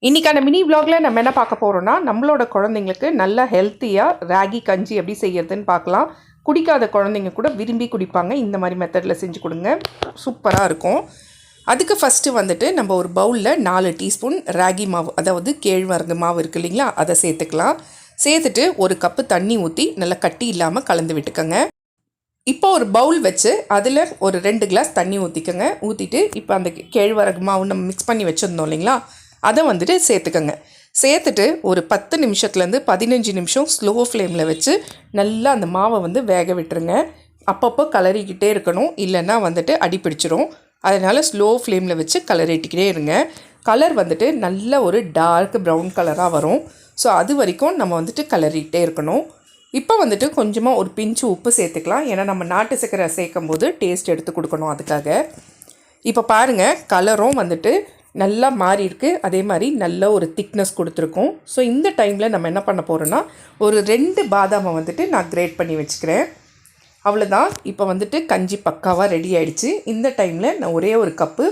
இன்றைக்கான மினி விலாகில் நம்ம என்ன பார்க்க போகிறோன்னா நம்மளோட குழந்தைங்களுக்கு நல்ல ஹெல்த்தியாக ராகி கஞ்சி எப்படி செய்யறதுன்னு பார்க்கலாம். குடிக்காத குழந்தைங்க கூட விரும்பி குடிப்பாங்க. இந்த மாதிரி மெத்தடில் செஞ்சு கொடுங்க, சூப்பராக இருக்கும். அதுக்கு ஃபஸ்ட்டு வந்துட்டு நம்ம ஒரு பவுலில் 4 டீஸ்பூன் ராகி மாவு, அதாவது கேழ்வரகு மாவு இருக்குது இல்லைங்களா, அதை சேர்த்துக்கலாம். சேர்த்துட்டு ஒரு கப்பு தண்ணி ஊற்றி நல்லா கட்டி இல்லாமல் கலந்து விட்டுக்கோங்க. இப்போ ஒரு பவுல் வச்சு அதில் ஒரு 2 கிளாஸ் தண்ணி ஊற்றிக்கோங்க. ஊற்றிட்டு இப்போ அந்த கேழ்வரகு மாவு நம்ம மிக்ஸ் பண்ணி வச்சுருந்தோம் இல்லைங்களா, அதை வந்துட்டு சேர்த்துக்கோங்க. சேர்த்துட்டு ஒரு 10 நிமிஷத்துலேருந்து 15 நிமிஷம் ஸ்லோ ஃப்ளேமில் வச்சு நல்லா அந்த மாவை வந்து வேக விட்டுருங்க. அப்பப்போ கலரிக்கிட்டே இருக்கணும், இல்லைன்னா வந்துட்டு அடிப்பிடிச்சிரும். அதனால் ஸ்லோ ஃப்ளேமில் வச்சு கலரிட்டிக்கிட்டே இருங்க. கலர் வந்துட்டு நல்ல ஒரு டார்க் ப்ரௌன் கலராக வரும். ஸோ அது வரைக்கும் நம்ம வந்துட்டு கலரிக்கிட்டே இருக்கணும். இப்போ வந்துட்டு கொஞ்சமாக ஒரு பிஞ்சு உப்பு சேர்த்துக்கலாம். ஏன்னா நம்ம நாட்டு சர்க்கரை சேர்க்கும் போது டேஸ்ட் எடுத்து கொடுக்கணும், அதுக்காக. இப்போ பாருங்கள், கலரும் வந்துட்டு நல்லா மாறி இருக்குது. அதே மாதிரி நல்ல ஒரு திக்னஸ் கொடுத்துருக்கோம். ஸோ இந்த டைமில் நம்ம என்ன பண்ண போகிறோன்னா, ஒரு 2 பாதாமை வந்துட்டு நான் கிரேட் பண்ணி வச்சுக்கிறேன். அவ்வளோதான். இப்போ வந்துட்டு கஞ்சி பக்காவாக ரெடி ஆகிடுச்சு. இந்த டைமில் நான் ஒரே ஒரு கப்பு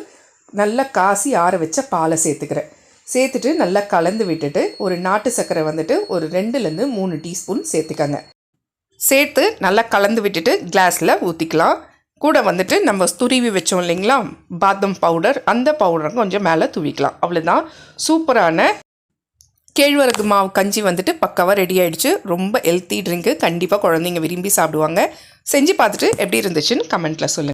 நல்லா காசி ஆற வச்ச பாலை சேர்த்துக்கிறேன். சேர்த்துட்டு நல்லா கலந்து விட்டுட்டு ஒரு நாட்டு சர்க்கரை வந்துட்டு ஒரு 2லேருந்து 3 டீஸ்பூன் சேர்த்துக்கங்க. சேர்த்து நல்லா கலந்து விட்டுட்டு கிளாஸில் ஊற்றிக்கலாம். கூட வந்துட்டு நம்ம துருவி வச்சோம் இல்லைங்களா பாதாம் பவுடர், அந்த பவுடரை கொஞ்சம் மேலே தூவிக்கலாம். அவ்வளோதான். சூப்பரான கேழ்வரகு மாவு கஞ்சி வந்துட்டு பக்காவாக ரெடி ஆகிடுச்சு. ரொம்ப ஹெல்த்தி ட்ரிங்க்கு. கண்டிப்பாக குழந்தைங்க விரும்பி சாப்பிடுவாங்க. செஞ்சு பார்த்துட்டு எப்படி இருந்துச்சுன்னு கமெண்ட்டில் சொல்லுங்கள்.